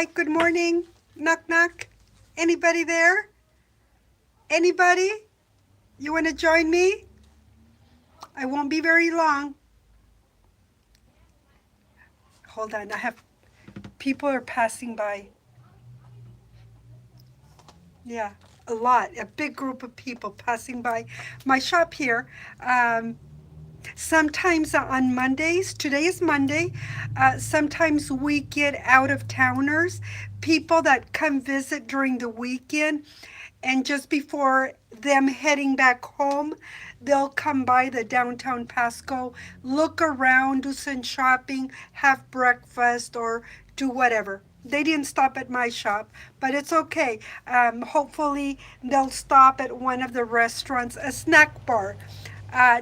Hi, good morning. Knock, knock. Anybody there? Anybody? You want to join me? I won't be very long. Hold on, I have people are passing by. Yeah, a lot, a big group of people passing by my shop here. Um, Sometimes on Mondays, today is Monday, sometimes we get out of towners, people that come visit during the weekend, and just before them heading back home, they'll come by the downtown Pasco, look around, do some shopping, have breakfast, or do whatever. They didn't stop at my shop, but it's okay. Hopefully, they'll stop at one of the restaurants, a snack bar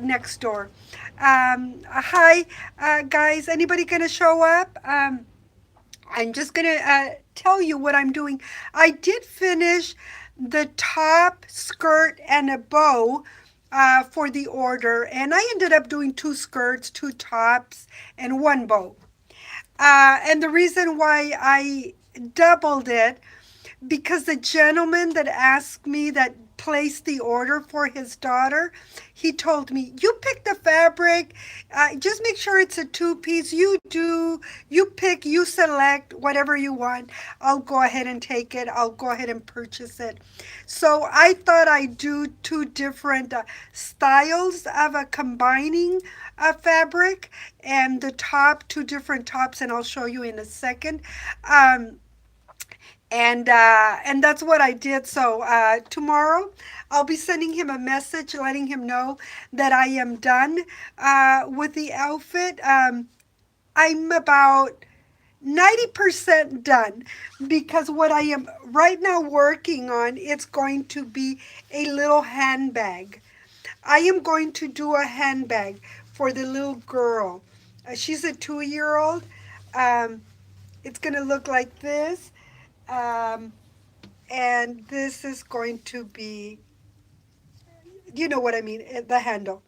next door. Hi, guys. Anybody gonna show up? I'm just gonna tell you what I'm doing. I did finish the top, skirt, and a bow for the order, and I ended up doing two skirts, two tops, and one bow. And the reason why I doubled it because the gentleman that asked me that placed the order for his daughter, he told me, you pick the fabric, just make sure it's a two-piece. You pick, you select whatever you want. I'll go ahead and take it. I'll go ahead and purchase it. So I thought I'd do two different styles of a combining fabric, and the top, two different tops, and I'll show you in a second. Um, and that's what I did. So tomorrow I'll be sending him a message letting him know that I am done with the outfit. I'm about 90% done because what I am right now working on, it's going to be a little handbag. I am going to do a handbag for the little girl. She's a 2-year old. Um, it's going to look like this. Um, and this is going to be, you know what I mean, the handle,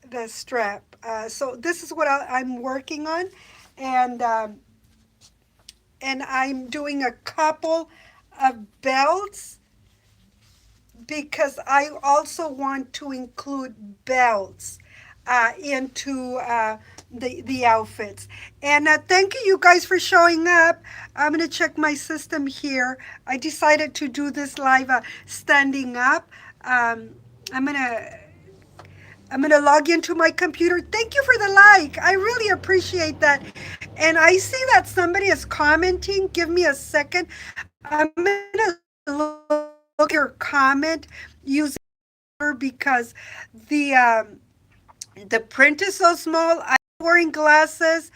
the strap. So this is what I'm working on, and and I'm doing a couple of belts because I also want to include belts into the outfits. And thank you guys for showing up. I'm gonna check my system here. I decided to do this live standing up. Um, I'm gonna I'm gonna log into my computer. Thank you for the like. I really appreciate that. And I see that somebody is commenting. Give me a second. I'm gonna look at your comment using because the print is so small. I'm wearing glasses,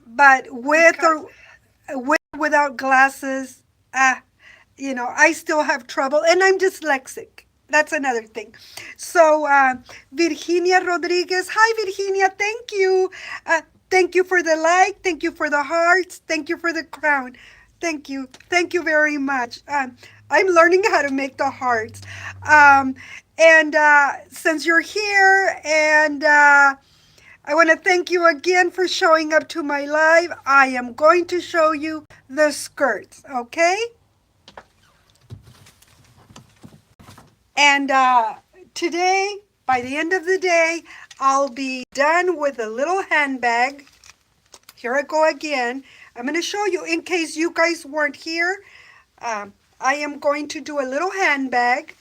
but with or without glasses, I still have trouble, and I'm dyslexic. That's another thing. So, Virginia Rodriguez, hi Virginia, thank you. Thank you for the like, thank you for the hearts, thank you for the crown. Thank you very much. I'm learning how to make the hearts. Um, and since you're here, and I want to thank you again for showing up to my live. I am going to show you the skirts, okay? And today, by the end of the day, I'll be done with a little handbag. Here I go again. I'm going to show you in case you guys weren't here. I am going to do a little handbag.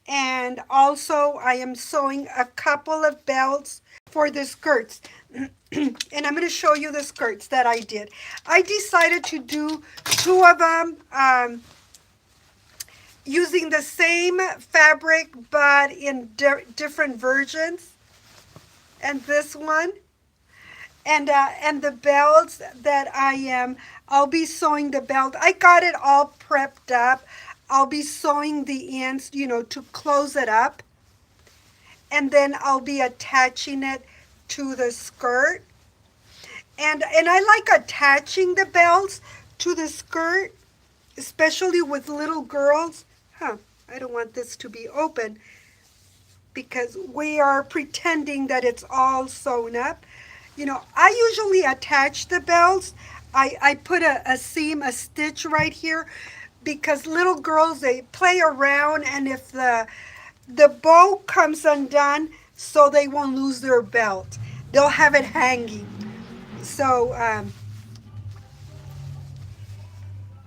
And also I am sewing a couple of belts for the skirts. And I'm going to show you the skirts that I did. I decided to do two of them. Using the same fabric but in different versions, and this one, and the belts that I'll be sewing the belt. I got it all prepped up. I'll be sewing the ends, to close it up, and then I'll be attaching it to the skirt. And I like attaching the belts to the skirt, especially with little girls. I don't want this to be open because we are pretending that it's all sewn up. I usually attach the belts I put a seam, a stitch right here because little girls, they play around, and if the bow comes undone, so they won't lose their belt. They'll have it hanging. So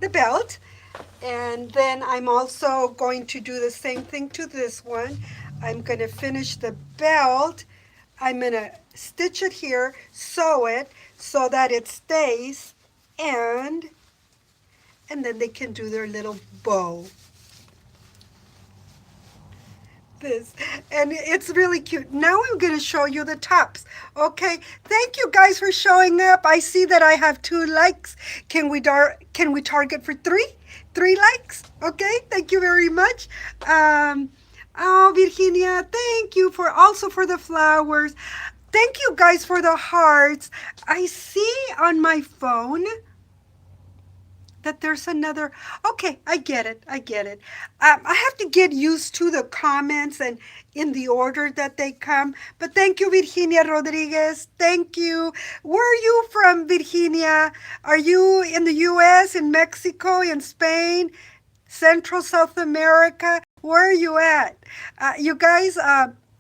the belt. And then I'm also going to do the same thing to this one. I'm going to finish the belt. I'm going to stitch it here, sew it so that it stays, and then they can do their little bow. This, and it's really cute. Now I'm going to show you the tops. Okay, thank you guys for showing up. I see that I have 2 likes. Can we target for 3 likes? Okay, thank you very much. Oh, Virginia, thank you for also for the flowers. Thank you guys for the hearts. I see on my phone that there's another. Okay, I get it. I get it. I have to get used to the comments and in the order that they come. But thank you, Virginia Rodriguez. Thank you. Where are you from, Virginia? Are you in the U.S., in Mexico, in Spain, Central South America? Where are you at? You guys,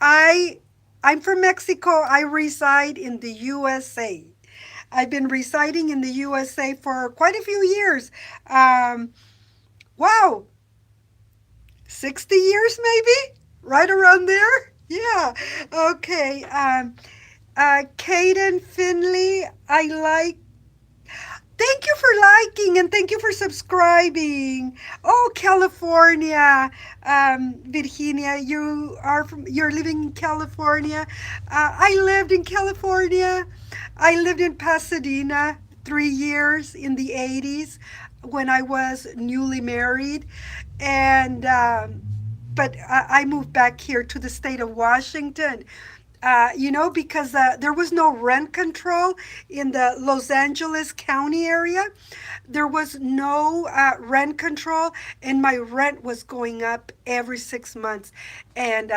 I'm from Mexico. I reside in the USA. I've been residing in the USA for quite a few years. Um, wow, 60 years maybe? Right around there? Yeah. Okay. Caden Finley, I like. Thank you for liking and thank you for subscribing. Oh, California, Virginia, you're living in California. I lived in California. I lived in Pasadena 3 years in the 80s when I was newly married, and but I moved back here to the state of Washington. Because there was no rent control in the Los Angeles County area. There was no rent control, and my rent was going up every 6 months. And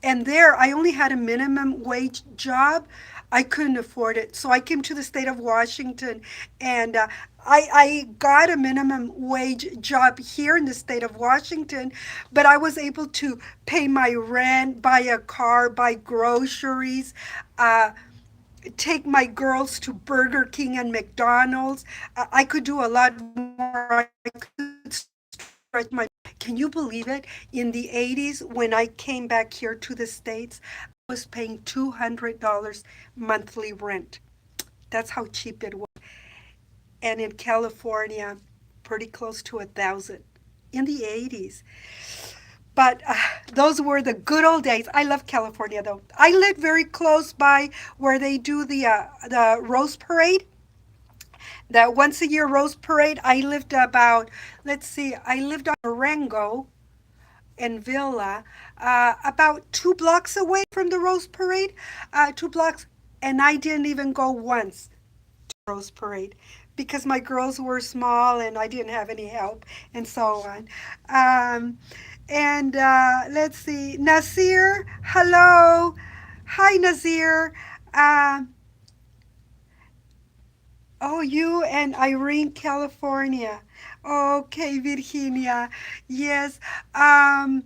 there I only had a minimum wage job. I couldn't afford it, so I came to the state of Washington, and I got a minimum wage job here in the state of Washington, but I was able to pay my rent, buy a car, buy groceries, uh, take my girls to Burger King and McDonald's. I could do a lot more. I could stretch my. Can you believe it? In the 80s, when I came back here to the States, I was paying $200 monthly rent. That's how cheap it was. And in California, pretty close to 1,000 in the 80s. But those were the good old days. I love California, though. I lived very close by where they do the Rose Parade. That once a year Rose Parade. I lived about, let's see, I lived on Marengo and Villa, about 2 blocks away from the Rose Parade, 2 blocks, and I didn't even go once to Rose Parade because my girls were small and I didn't have any help and so on. And let's see, Nasir, hello. Hi, Nasir. Um, Oh, you and Irene, California. Okay, Virginia. Yes. Uh,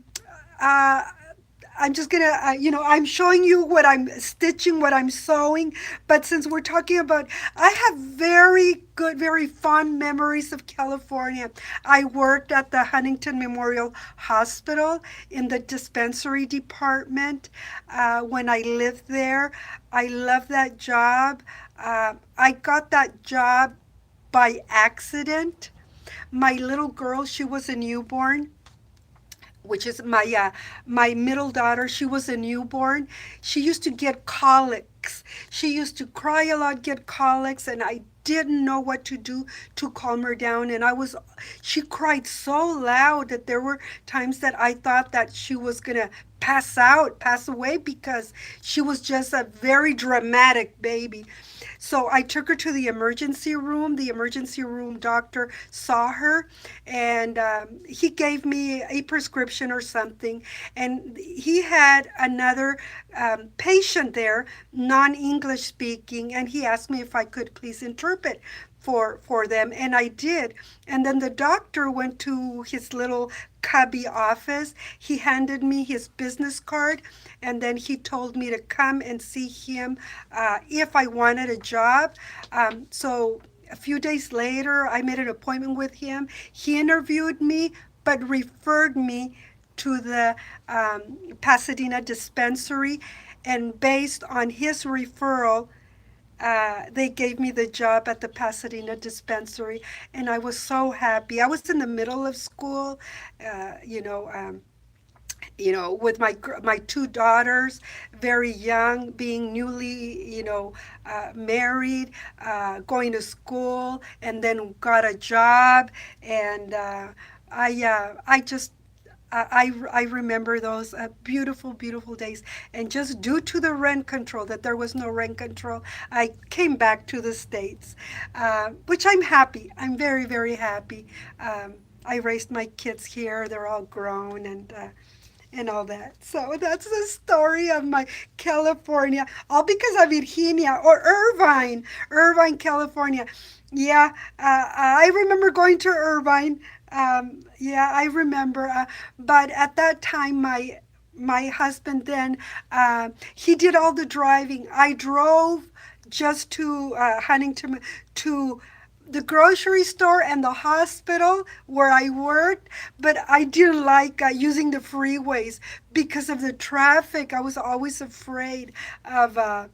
I'm just gonna, I'm showing you what I'm stitching, what I'm sewing. But since we're talking about, I have very good, very fond memories of California. I worked at the Huntington Memorial Hospital in the dispensary department when I lived there. I love that job. I got that job by accident. My little girl, she was a newborn, which is my middle daughter. She was a newborn. She used to get colics. She used to cry a lot, get colics, and I didn't know what to do to calm her down. And she cried so loud that there were times that I thought that she was gonna pass away because she was just a very dramatic baby. So I took her to the emergency room. The emergency room doctor saw her, and he gave me a prescription or something. And he had another patient there, non English speaking, and he asked me if I could please interpret for them, and I did. And then the doctor went to his little cubby office. He handed me his business card, and then he told me to come and see him if I wanted a job. So a few days later, I made an appointment with him. He interviewed me, but referred me to the Pasadena dispensary, and based on his referral, they gave me the job at the Pasadena dispensary, and I was so happy. I was in the middle of school, uh, you know, um, with my two daughters, very young, being newly, married, going to school, and then got a job, and I just I remember those beautiful, beautiful days. And just due to the rent control, that there was no rent control, I came back to the States, which I'm happy. I'm very, very happy. I raised my kids here. They're all grown and all that. So that's the story of my California, all because of Virginia or Irvine, California. Yeah, I remember going to Irvine. Yeah, I remember. But at that time, my husband then he did all the driving. I drove just to Huntington to the grocery store and the hospital where I worked, but I didn't like using the freeways because of the traffic. I was always afraid of uh,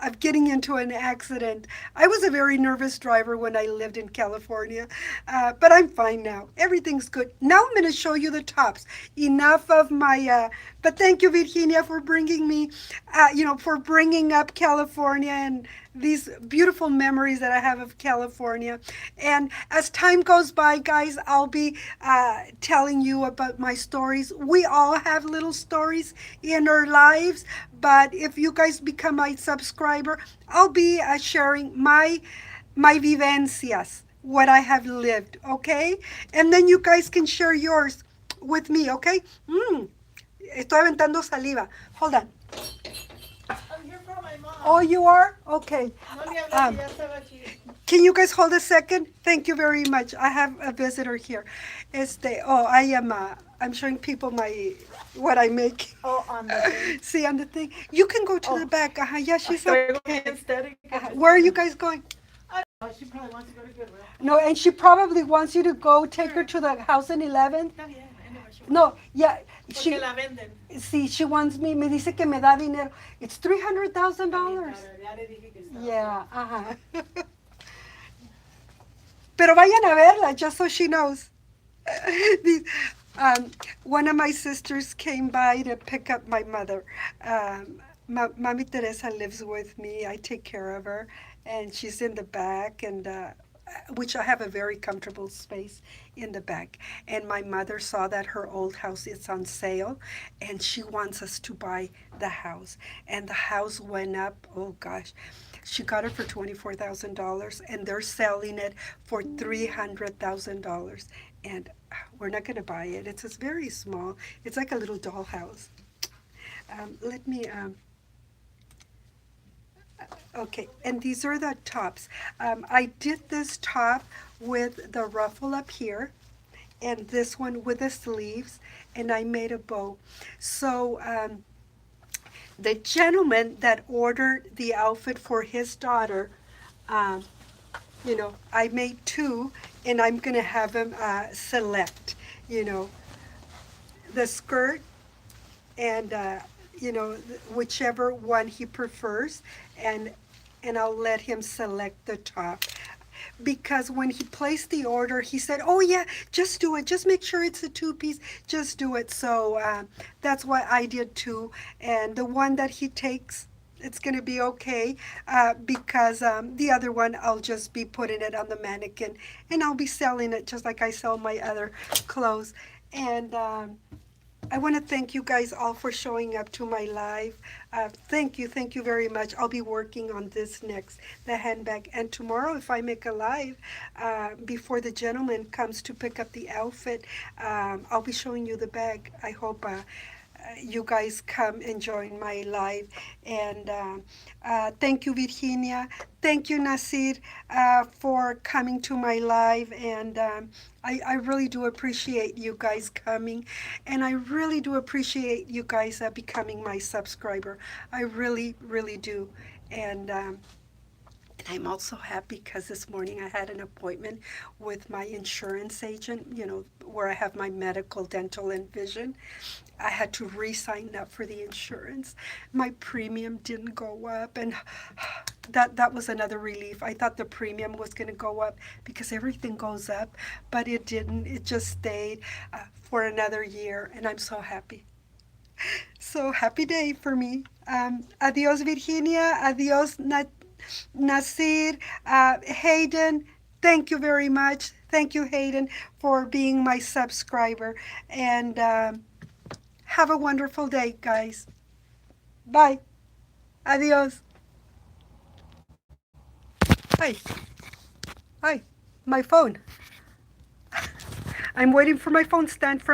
of getting into an accident. I was a very nervous driver when I lived in California, but I'm fine now. Everything's good. Now I'm going to show you the tops. Enough of my, but thank you, Virginia, for bringing me, for bringing up California and these beautiful memories that I have of California. And as time goes by, guys, I'll be telling you about my stories. We all have little stories in our lives, but if you guys become my subscriber, I'll be sharing my vivencias, what I have lived, okay? And then you guys can share yours with me, okay? Estoy aventando saliva. Hold on. I'm here for my mom. Oh, you are? Okay. No le hables, Um, ya estaba aquí. Can you guys hold a second? Thank you very much. I have a visitor here. I am, I'm showing people what I make. Oh, on the thing. See on the thing. You can go to the back. Yeah, she's Traigo okay. bien estética. Where are you guys going? I don't know, she probably wants to go to Goodwill. No, and she probably wants you to go take her to the house in 11. Está bien, anyway, she No, yeah, Porque la venden. see, she wants me dice que me da dinero. It's $300,000. Ya le dije que estaba. Yeah, Pero vayan a verla, just so she knows. These- One of my sisters came by to pick up my mother. Mami Teresa lives with me. I take care of her, and she's in the back, and which I have a very comfortable space in the back. And my mother saw that her old house is on sale, and she wants us to buy the house. And the house went up, oh gosh, she got it for $24,000, and they're selling it for $300,000. And we're not going to buy it. It's just very small. It's like a little dollhouse. Let me. Okay, and these are the tops. I did this top with the ruffle up here, and this one with the sleeves, and I made a bow. So the gentleman that ordered the outfit for his daughter, um, I made two, and I'm going to have him select, the skirt and, whichever one he prefers, and I'll let him select the top. Because when he placed the order, he said, "Oh yeah, just do it. Just make sure it's a two-piece. Just do it." So that's what I did too. And the one that he takes, it's going to be okay because the other one, I'll just be putting it on the mannequin, and I'll be selling it just like I sell my other clothes. And I want to thank you guys all for showing up to my live. Thank you very much. I'll be working on this next, the handbag. And tomorrow, if I make a live before the gentleman comes to pick up the outfit, I'll be showing you the bag. I hope you guys come and join my live. And thank you, Virginia. Thank you, Nasir, for coming to my live. And I really do appreciate you guys coming. And I really do appreciate you guys becoming my subscriber. I really, really do. And I'm also happy because this morning I had an appointment with my insurance agent, where I have my medical, dental, and vision. I had to re-sign up for the insurance. My premium didn't go up, and that was another relief. I thought the premium was going to go up because everything goes up, but it didn't. It just stayed for another year, and I'm so happy. So happy day for me. Adios, Virginia. Adios, Nasir. Hayden. Thank you very much. Thank you, Hayden, for being my subscriber. And have a wonderful day, guys. Bye. Adios. Hi. Hi. My phone. I'm waiting for my phone stand for